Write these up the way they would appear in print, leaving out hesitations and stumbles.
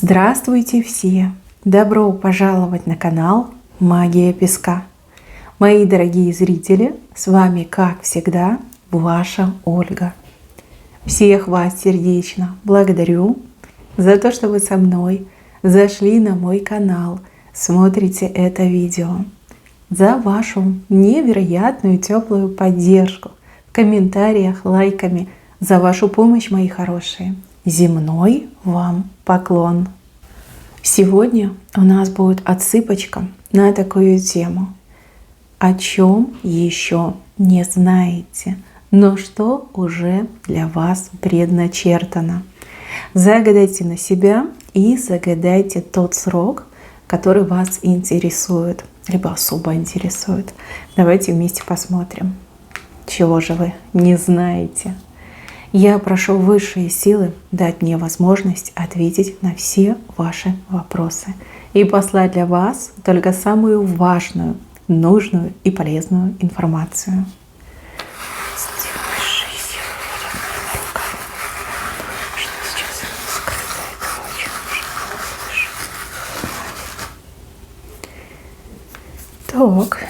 Здравствуйте все! Добро пожаловать на канал Магия Песка. Мои дорогие зрители, с вами, как всегда, ваша Ольга. Всех вас сердечно благодарю за то, что вы со мной зашли на мой канал, смотрите это видео, за вашу невероятную теплую поддержку в комментариях, лайками, за вашу помощь, мои хорошие. Земной вам поклон! Сегодня у нас будет отсыпочка на такую тему. О чем еще не знаете, но что уже для вас предначертано. Загадайте на себя и загадайте тот срок, который вас интересует, либо особо интересует. Давайте вместе посмотрим, чего же вы не знаете. Я прошу высшие силы дать мне возможность ответить на все ваши вопросы и послать для вас только самую важную, нужную и полезную информацию. Так,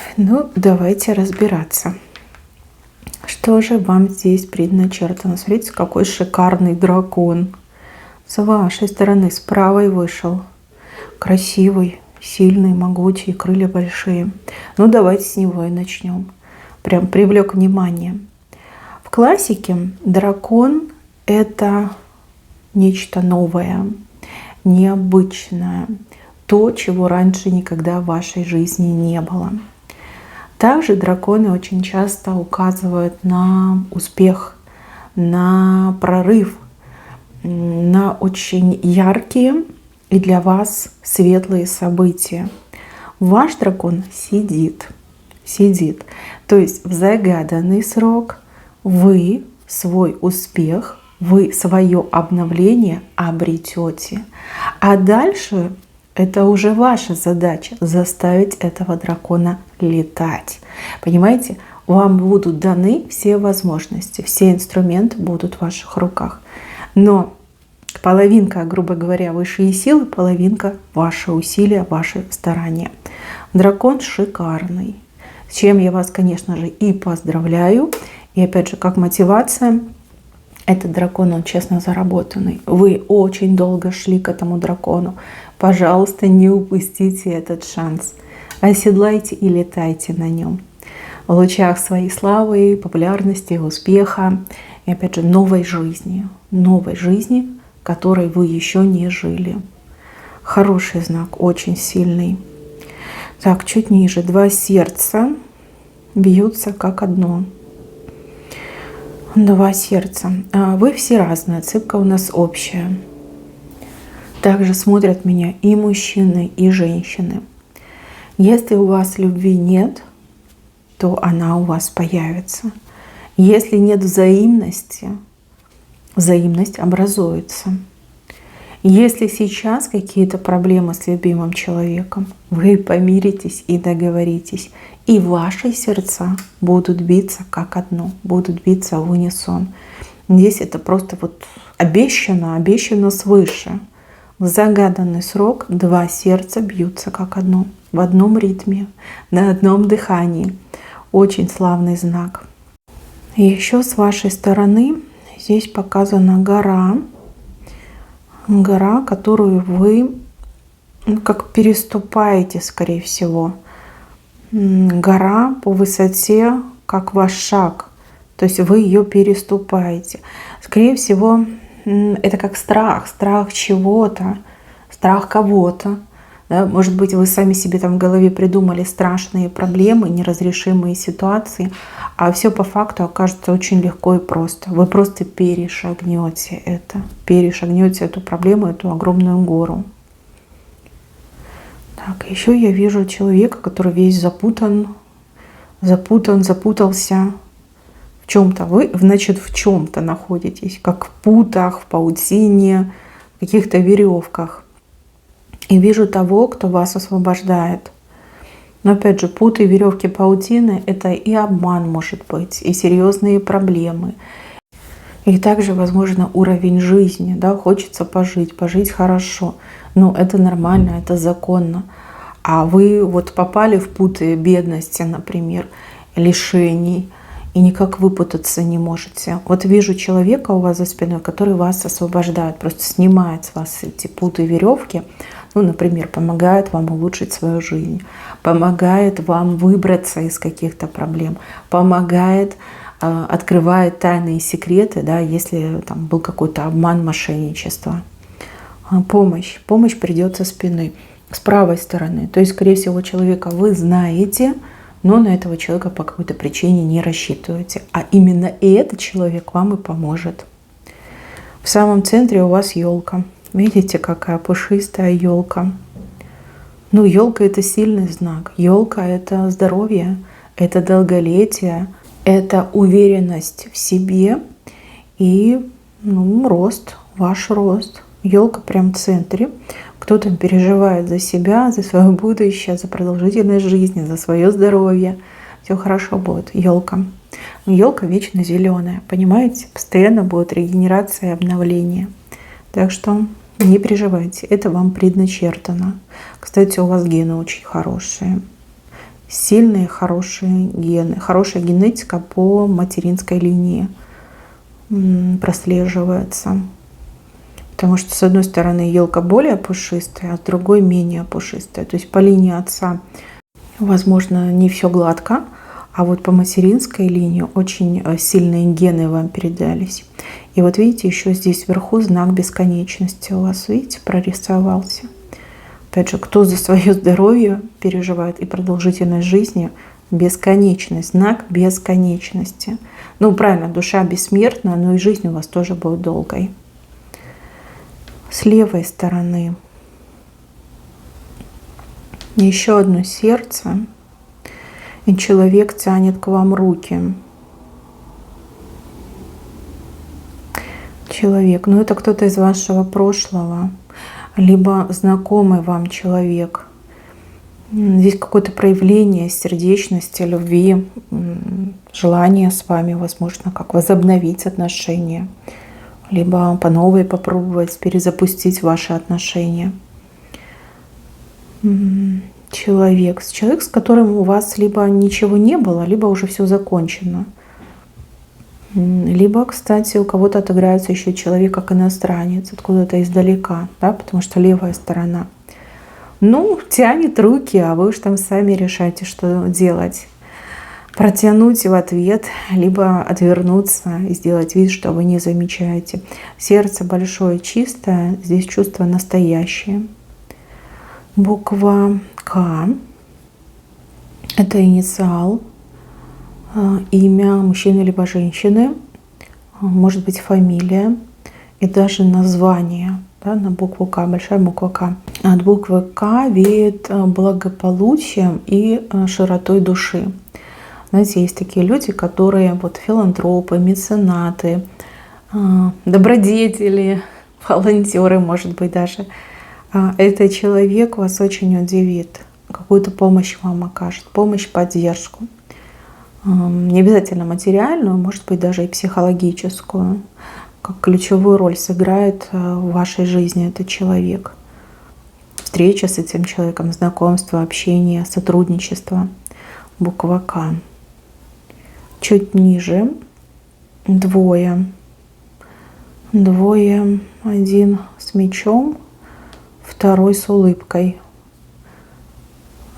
давайте разбираться. Что же вам здесь предначертано? Смотрите, какой шикарный дракон. С вашей стороны, с правой вышел. Красивый, сильный, могучий, крылья большие. Давайте с него и начнем. Прям привлек внимание. В классике дракон — это нечто новое, необычное. То, чего раньше никогда в вашей жизни не было. Также драконы очень часто указывают на успех, на прорыв, на очень яркие и для вас светлые события. Ваш дракон сидит. То есть в загаданный срок вы свой успех, вы свое обновление обретете. А дальше это уже ваша задача — заставить этого дракона летать. Понимаете? Вам будут даны все возможности, все инструменты будут в ваших руках. Но половинка, грубо говоря, высшие силы, половинка — ваши усилия, ваши старания. Дракон шикарный. С чем я вас, конечно же, и поздравляю. И опять же, как мотивация, этот дракон, он честно заработанный. Вы очень долго шли к этому дракону. Пожалуйста, не упустите этот шанс. Оседлайте и летайте на нем. В лучах своей славы, популярности, успеха и, опять же, новой жизни, которой вы еще не жили. Хороший знак, очень сильный. Так, чуть ниже. 2 сердца бьются как одно. 2 сердца. Вы все разные, отсыпка у нас общая. Также смотрят меня и мужчины, и женщины. Если у вас любви нет, то она у вас появится. Если нет взаимности, взаимность образуется. Если сейчас какие-то проблемы с любимым человеком, вы помиритесь и договоритесь, и ваши сердца будут биться как одно, будут биться в унисон. Здесь это просто обещано свыше. В загаданный срок 2 сердца бьются как одно, в одном ритме, на одном дыхании. Очень славный знак. И еще с вашей стороны здесь показана гора, которую вы как переступаете, скорее всего. Гора по высоте, как ваш шаг. То есть вы ее переступаете. Скорее всего, это как страх чего-то, страх кого-то. Да? Может быть, вы сами себе там в голове придумали страшные проблемы, неразрешимые ситуации, а все по факту окажется очень легко и просто. Вы просто перешагнете эту проблему, эту огромную гору. Так, еще я вижу человека, который весь запутался в чем-то. Вы, значит, в чем-то находитесь, как в путах, в паутине, в каких-то веревках. И вижу того, кто вас освобождает. Но опять же, путы, веревки, паутины — это и обман может быть, и серьезные проблемы. И также, возможно, уровень жизни, да, хочется пожить хорошо. Ну, это нормально, это законно. А вы вот попали в путы бедности, например, лишений, и никак выпутаться не можете. Вот вижу человека у вас за спиной, который вас освобождает, просто снимает с вас эти путы, веревки. Ну, например, помогает вам улучшить свою жизнь, помогает вам выбраться из каких-то проблем, помогает, открывает тайные секреты, да, если там был какой-то обман, мошенничество. Помощь придет со спины, с правой стороны. То есть, скорее всего, человека вы знаете, но на этого человека по какой-то причине не рассчитываете. А именно этот человек вам и поможет. В самом центре у вас елка. Видите, какая пушистая елка. Ну, елка — это сильный знак. Елка — это здоровье, это долголетие, это уверенность в себе и, ну, рост, ваш рост. Елка прям в центре. Кто-то переживает за себя, за свое будущее, за продолжительность жизни, за свое здоровье. Все хорошо будет. Елка. Елка вечно зеленая, понимаете? Постоянно будет регенерация и обновление. Так что не переживайте, это вам предначертано. Кстати, у вас гены очень хорошие. Сильные, хорошие гены. Хорошая генетика по материнской линии прослеживается. Потому что, с одной стороны, елка более пушистая, а с другой менее пушистая. То есть по линии отца, возможно, не все гладко, а вот по материнской линии очень сильные гены вам передались. И вот видите, еще здесь вверху знак бесконечности у вас, видите, прорисовался. Опять же, кто за свое здоровье переживает и продолжительность жизни, бесконечность, знак бесконечности. Ну, правильно, душа бессмертна, но и жизнь у вас тоже будет долгой. С левой стороны еще одно сердце, и человек тянет к вам руки. Человек, ну это кто-то из вашего прошлого, либо знакомый вам человек. Здесь какое-то проявление сердечности, любви, желание с вами, возможно, как возобновить отношения, либо по новой попробовать перезапустить ваши отношения. Человек, с которым у вас либо ничего не было, либо уже все закончено. Либо, кстати, у кого-то отыграется еще человек как иностранец, откуда-то издалека, да, потому что левая сторона. Ну, тянет руки, а вы уж там сами решайте, что делать. Протянуть в ответ, либо отвернуться и сделать вид, что вы не замечаете. Сердце большое, чистое, здесь чувство настоящее. Буква К – это инициал, имя мужчины либо женщины, может быть фамилия и даже название, да, на букву К, большая буква К. От буквы К веет благополучием и широтой души. Знаете, есть такие люди, которые вот филантропы, меценаты, добродетели, волонтеры, может быть, даже. Этот человек вас очень удивит, какую-то помощь вам окажет, помощь, поддержку. Не обязательно материальную, может быть, даже и психологическую. Как ключевую роль сыграет в вашей жизни этот человек. Встреча с этим человеком, знакомство, общение, сотрудничество. Буква К. Чуть ниже двое. Один с мечом, второй с улыбкой.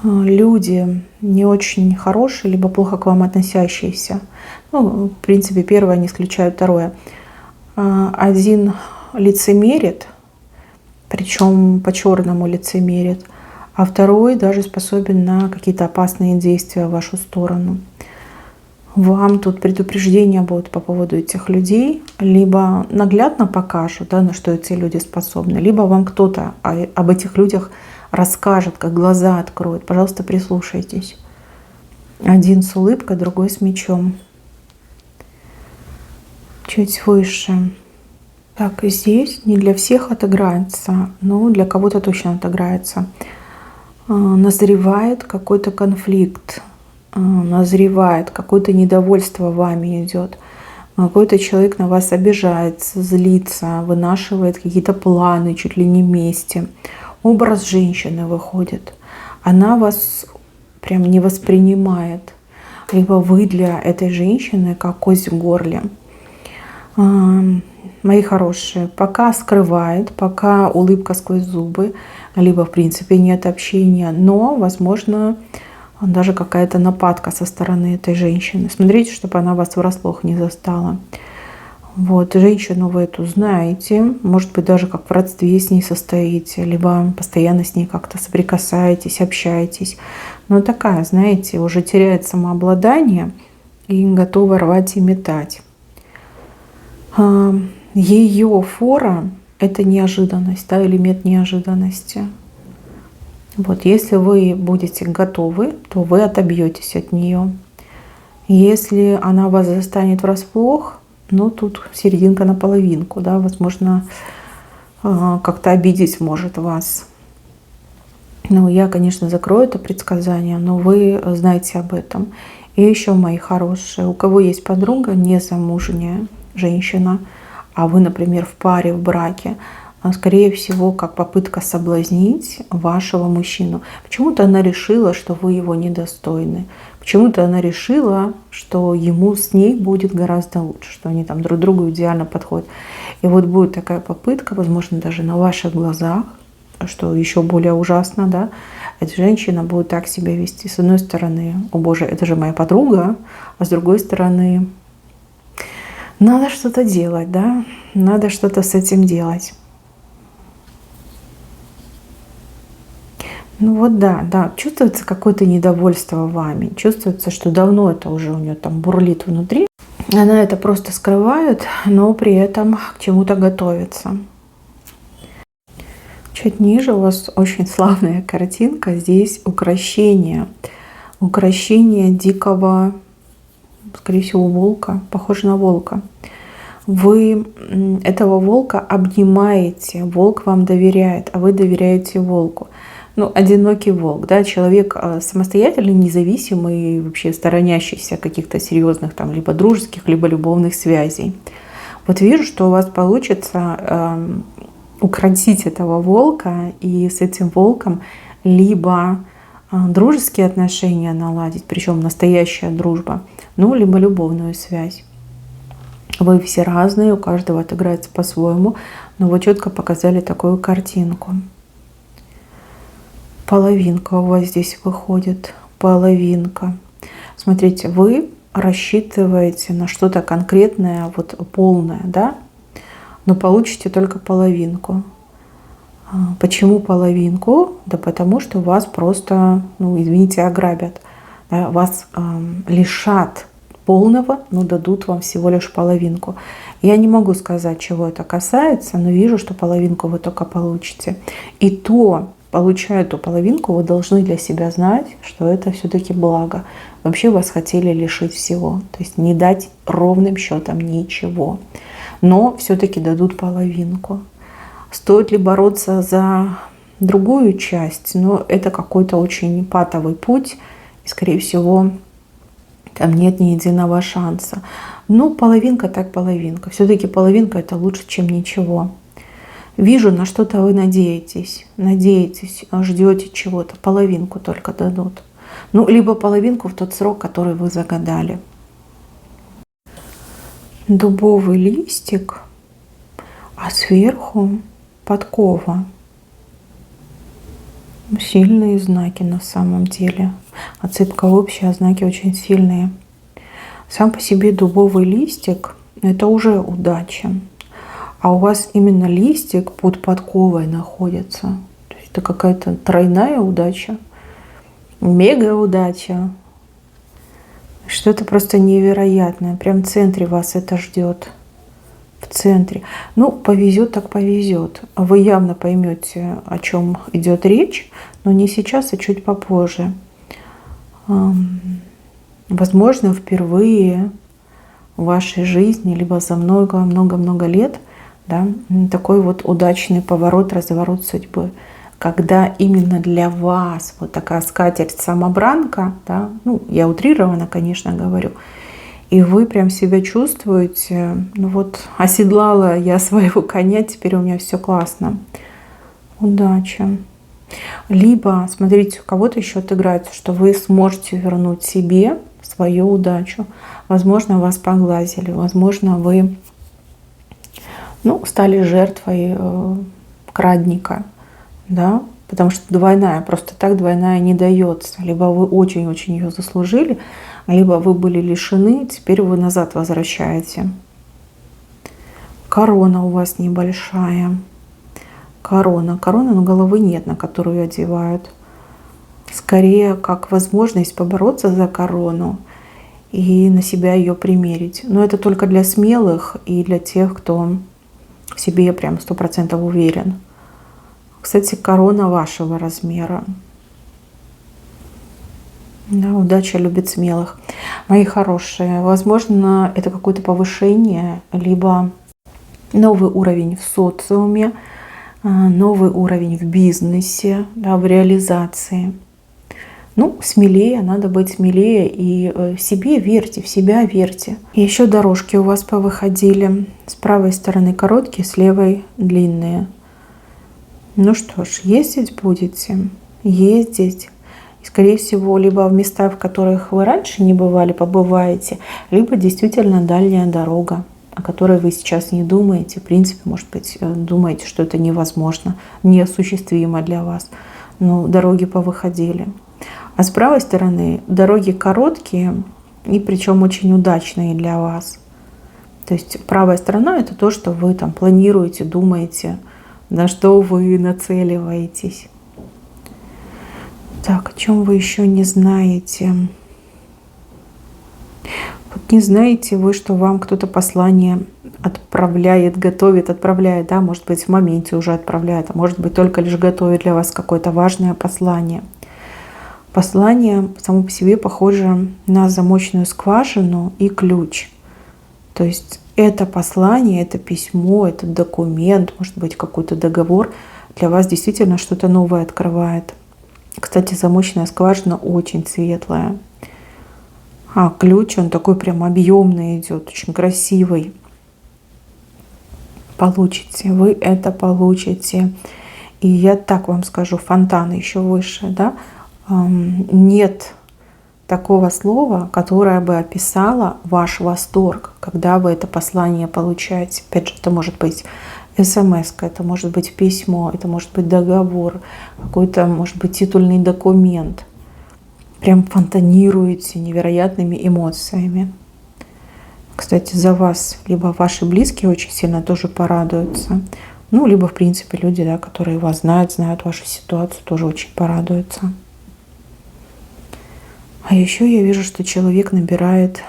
Люди не очень хорошие, либо плохо к вам относящиеся. Ну, в принципе, первое не исключает второе. Один лицемерит, причем по-черному лицемерит, а второй даже способен на какие-то опасные действия в вашу сторону. Вам тут предупреждения будут по поводу этих людей, либо наглядно покажут, да, на что эти люди способны, либо вам кто-то об этих людях расскажет, как глаза откроет. Пожалуйста, прислушайтесь. Один с улыбкой, другой с мечом. Чуть выше. Так, и здесь не для всех отыграется, но для кого-то точно отыграется. Назревает какой-то конфликт, назревает какое-то недовольство вами идет. Какой-то человек на вас обижается, злится, вынашивает какие-то планы чуть ли не вместе. Образ женщины выходит. Она вас прям не воспринимает. Либо вы для этой женщины как кость в горле. Мои хорошие, пока скрывает, пока улыбка сквозь зубы, либо в принципе нет общения, но, возможно, даже какая-то нападка со стороны этой женщины. Смотрите, чтобы она вас врасплох не застала. Вот, женщину вы эту знаете, может быть, даже как в родстве с ней состоите, либо постоянно с ней как-то соприкасаетесь, общаетесь. Но такая, знаете, уже теряет самообладание и готова рвать и метать. Ее фора — это неожиданность, да, элемент неожиданности. Вот, если вы будете готовы, то вы отобьетесь от нее. Если она вас застанет врасплох, ну тут серединка на половинку, да, возможно, как-то обидеть может вас. Ну, я, конечно, закрою это предсказание, но вы знаете об этом. И еще, мои хорошие, у кого есть подруга незамужняя женщина, а вы, например, в паре, в браке, скорее всего, как попытка соблазнить вашего мужчину. Почему-то она решила, что вы его недостойны. Почему-то она решила, что ему с ней будет гораздо лучше, что они там друг другу идеально подходят. И вот будет такая попытка, возможно, даже на ваших глазах, что еще более ужасно, да, эта женщина будет так себя вести. С одной стороны, о боже, это же моя подруга, а с другой стороны, надо что-то делать, да, надо что-то с этим делать. Ну вот да, чувствуется какое-то недовольство вами, чувствуется, что давно это уже у нее там бурлит внутри. Она это просто скрывает, но при этом к чему-то готовится. Чуть ниже у вас очень славная картинка. Здесь украшение. Украшение дикого, скорее всего, волка. Похоже на волка. Вы этого волка обнимаете. Волк вам доверяет, а вы доверяете волку. Ну, одинокий волк, да, человек самостоятельный, независимый, вообще сторонящийся каких-то серьезных там либо дружеских, либо любовных связей. Вот вижу, что у вас получится укротить этого волка и с этим волком либо дружеские отношения наладить, причем настоящая дружба, ну, либо любовную связь. Вы все разные, у каждого отыграется по-своему, но вы четко показали такую картинку. Половинка у вас здесь выходит, половинка. Смотрите, вы рассчитываете на что-то конкретное, вот полное, да, но получите только половинку. Почему половинку? Да потому что вас просто, ну, извините, ограбят. Да, вас лишат полного, но дадут вам всего лишь половинку. Я не могу сказать, чего это касается, но вижу, что половинку вы только получите. И то, получая эту половинку, вы должны для себя знать, что это все-таки благо. Вообще вас хотели лишить всего, то есть не дать ровным счетом ничего. Но все-таки дадут половинку. Стоит ли бороться за другую часть? Но это какой-то очень патовый путь. И, скорее всего, там нет ни единого шанса. Но половинка так половинка. Все-таки половинка это лучше, чем ничего. Вижу, на что-то вы надеетесь, ждете чего-то. Половинку только дадут. Ну, либо половинку в тот срок, который вы загадали. Дубовый листик, а сверху подкова. Сильные знаки на самом деле. Отсыпка общая, знаки очень сильные. Сам по себе дубовый листик — это уже удача. А у вас именно листик под подковой находится. То есть это какая-то тройная удача, мега удача. Что-то просто невероятное. Прям в центре вас это ждет. В центре. Ну, повезет так повезет. Вы явно поймете, о чем идет речь, но не сейчас, а чуть попозже. Возможно, впервые в вашей жизни, либо за много-много-много лет, да, такой вот удачный поворот, разворот судьбы. Когда именно для вас вот такая скатерть-самобранка, да, ну, я утрированно, конечно, говорю, И вы прям себя чувствуете, ну вот, оседлала я своего коня, теперь у меня все классно. Удачи. Либо, смотрите, у кого-то еще отыграется, что вы сможете вернуть себе свою удачу. Возможно, вас поглазили, возможно, вы стали жертвой крадника, да, потому что двойная, просто так двойная не дается. Либо вы очень-очень ее заслужили, либо вы были лишены, теперь вы назад возвращаете. Корона у вас небольшая. Корона, но головы нет, на которую одевают. Скорее, как возможность побороться за корону и на себя ее примерить. Но это только для смелых и для тех, кто в себе прям 100% уверен. Кстати, корона вашего размера. Да, удача любит смелых. Мои хорошие, возможно, это какое-то повышение, либо новый уровень в социуме, новый уровень в бизнесе, да, в реализации. Смелее, надо быть смелее и в себе верьте, в себя верьте. И еще дорожки у вас повыходили. С правой стороны короткие, с левой длинные. Ну что ж, ездить будете, ездить. И, скорее всего, либо в места, в которых вы раньше не бывали, побываете, либо действительно дальняя дорога, о которой вы сейчас не думаете. В принципе, может быть, думаете, что это невозможно, неосуществимо для вас. Но дороги повыходили. А с правой стороны дороги короткие и причем очень удачные для вас. То есть правая сторона — это то, что вы там планируете, думаете, на что вы нацеливаетесь. Так, о чем вы еще не знаете? Вот не знаете вы, что вам кто-то послание отправляет, готовит, отправляет, да, может быть, в моменте уже отправляет, а может быть, только лишь готовит для вас какое-то важное послание. Послание само по себе похоже на замочную скважину и ключ. То есть это послание, это письмо, этот документ, может быть, какой-то договор для вас действительно что-то новое открывает. Кстати, замочная скважина очень светлая. А ключ, он такой прям объемный идет, очень красивый. Получите, вы это получите. И я так вам скажу, фонтан еще выше, да? Нет такого слова, которое бы описало ваш восторг, когда вы это послание получаете. Опять же, это может быть смс-ка, это может быть письмо, это может быть договор, какой-то, может быть, титульный документ. Прям фонтанируете невероятными эмоциями. Кстати, за вас либо ваши близкие очень сильно тоже порадуются, либо, в принципе, люди, да, которые вас знают вашу ситуацию, тоже очень порадуются. А еще я вижу, что человек набирает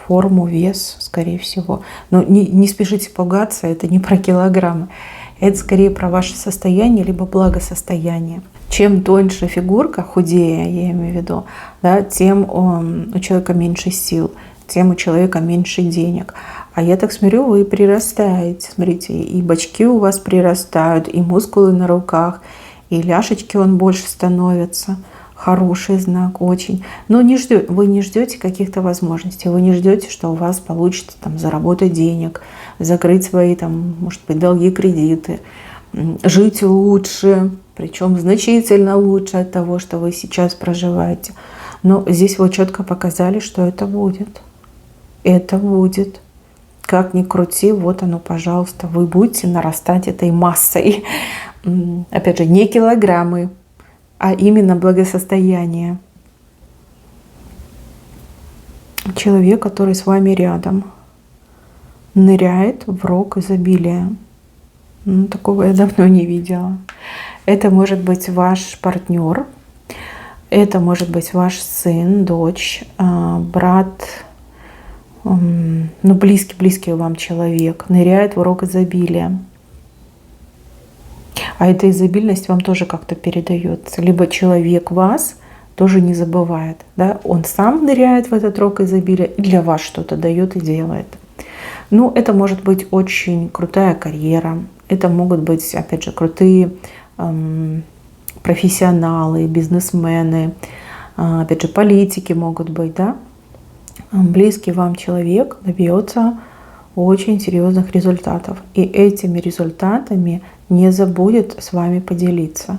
форму, вес, скорее всего. Но не спешите пугаться, это не про килограммы. Это скорее про ваше состояние, либо благосостояние. Чем тоньше фигурка, худее, я имею в виду, да, тем у человека меньше сил, тем у человека меньше денег. А я так смотрю, вы прирастаете. Смотрите, и бочки у вас прирастают, и мускулы на руках, и ляшечки больше становятся. Хороший знак, очень. Но вы не ждете каких-то возможностей, вы не ждете, что у вас получится заработать денег, закрыть свои, может быть, долги, кредиты, жить лучше, причем значительно лучше от того, что вы сейчас проживаете. Но здесь вы четко показали, что это будет. Это будет. Как ни крути, вот оно, пожалуйста, вы будете нарастать этой массой. Опять же, не килограммы, а именно благосостояние. Человек, который с вами рядом, ныряет в рог изобилия. Такого я давно не видела. Это может быть ваш партнер, это может быть ваш сын, дочь, брат, близкий вам человек, ныряет в рог изобилия. А эта изобильность вам тоже как-то передается. Либо человек вас тоже не забывает. Да? Он сам ныряет в этот рог изобилия и для вас что-то дает и делает. Это может быть очень крутая карьера. Это могут быть, опять же, крутые профессионалы, бизнесмены. Опять же, политики могут быть. Да? близкий вам человек добьется очень серьезных результатов. И этими результатами не забудет с вами поделиться.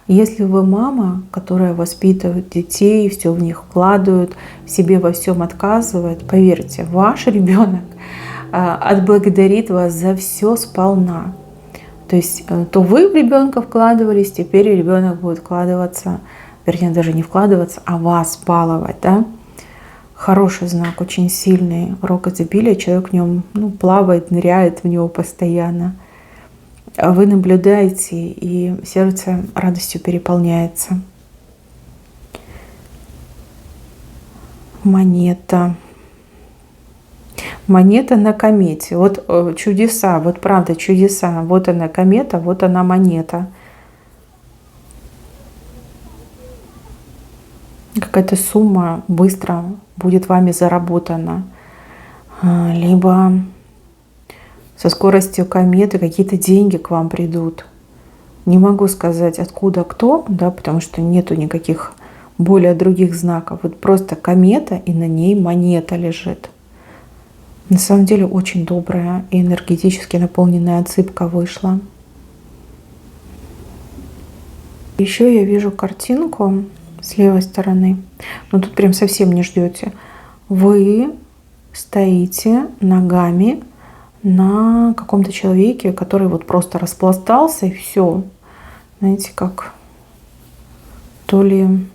Если вы мама, которая воспитывает детей, все в них вкладывает, себе во всем отказывает, поверьте, ваш ребенок отблагодарит вас за все сполна. То есть то вы в ребенка вкладывались, теперь ребенок будет вкладываться, вернее даже не вкладываться, а вас баловать, да? Хороший знак, очень сильный рог изобилия, человек в нем плавает, ныряет в него постоянно. А вы наблюдаете, и сердце радостью переполняется. Монета. Монета на комете. Вот чудеса, вот правда чудеса. Вот она комета, вот она монета. Какая-то сумма быстро будет вами заработана. Либо со скоростью кометы какие-то деньги к вам придут. Не могу сказать, откуда кто, да, потому что нету никаких более других знаков. Вот просто комета, и на ней монета лежит. На самом деле очень добрая и энергетически наполненная отсыпка вышла. Еще я вижу картинку с левой стороны. Но тут прям совсем не ждете. Вы стоите ногами на каком-то человеке, который вот просто распластался и все. Знаете, как то ли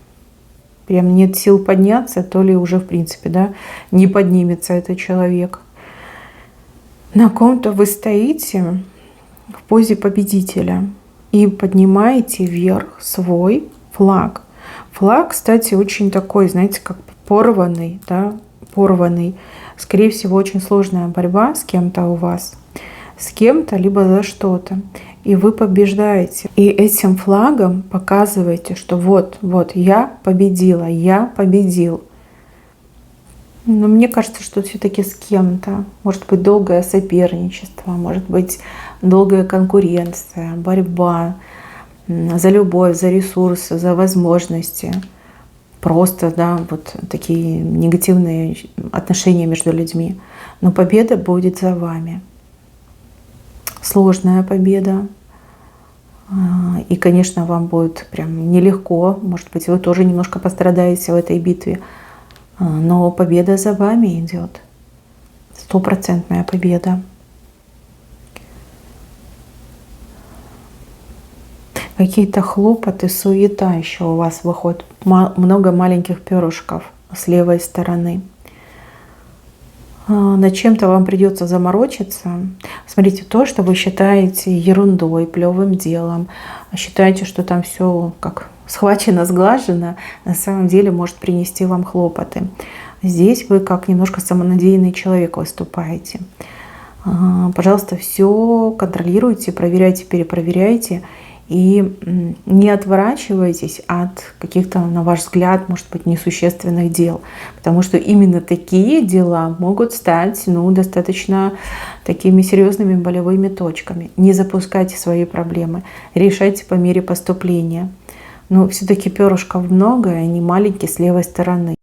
прям нет сил подняться, то ли уже в принципе, да, не поднимется этот человек. На ком-то вы стоите в позе победителя и поднимаете вверх свой флаг. Флаг, кстати, очень такой, знаете, как порванный, да, порванный. Скорее всего, очень сложная борьба с кем-то у вас, с кем-то, либо за что-то. И вы побеждаете. И этим флагом показываете, что вот, я победила, я победил. Но мне кажется, что все-таки с кем-то. Может быть, долгое соперничество, может быть, долгая конкуренция, борьба за любовь, за ресурсы, за возможности. Просто, да, вот такие негативные отношения между людьми. Но победа будет за вами. Сложная победа. И, конечно, вам будет прям нелегко. Может быть, вы тоже немножко пострадаете в этой битве. Но победа за вами идет. 100% победа. Какие-то хлопоты, суета еще у вас выходит. Много маленьких перышков с левой стороны. Над чем-то вам придется заморочиться. Смотрите, то, что вы считаете ерундой, плевым делом, считаете, что там все как схвачено, сглажено, на самом деле может принести вам хлопоты. Здесь вы как немножко самонадеянный человек выступаете. Пожалуйста, все контролируйте, проверяйте, перепроверяйте. И не отворачивайтесь от каких-то, на ваш взгляд, может быть, несущественных дел. Потому что именно такие дела могут стать достаточно такими серьезными болевыми точками. Не запускайте свои проблемы. Решайте по мере поступления. Но все-таки перышков много, и они маленькие с левой стороны.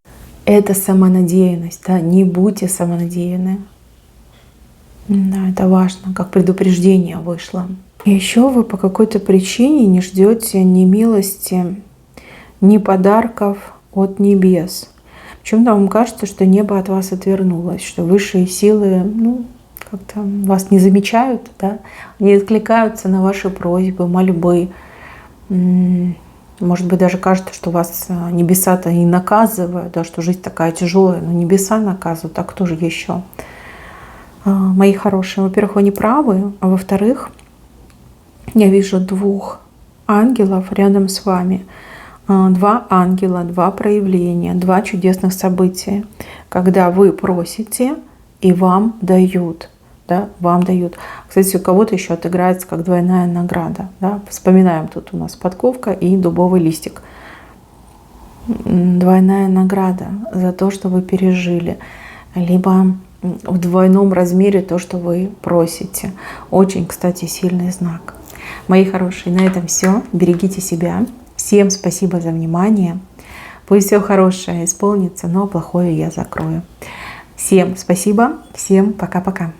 Это самонадеянность. Да? Не будьте самонадеянны. Да, это важно, как предупреждение вышло. Еще вы по какой-то причине не ждете ни милости, ни подарков от небес. Почему-то вам кажется, что небо от вас отвернулось, что высшие силы как-то вас не замечают, да? Не откликаются на ваши просьбы, мольбы. Может быть, даже кажется, что вас небеса-то и наказывают, да, что жизнь такая тяжелая, но небеса наказывают, а кто же еще? Мои хорошие, во-первых, вы не правы, а во-вторых, я вижу 2 ангелов рядом с вами. 2 ангела, 2 проявления, 2 чудесных события. Когда вы просите, и вам дают. Да, вам дают. Кстати, у кого-то еще отыграется как двойная награда. Да? Вспоминаем, тут у нас подковка и дубовый листик. Двойная награда за то, что вы пережили. Либо в двойном размере то, что вы просите. Очень, кстати, сильный знак. Мои хорошие, на этом все. Берегите себя. Всем спасибо за внимание. Пусть все хорошее исполнится, но плохое я закрою. Всем спасибо, всем пока-пока.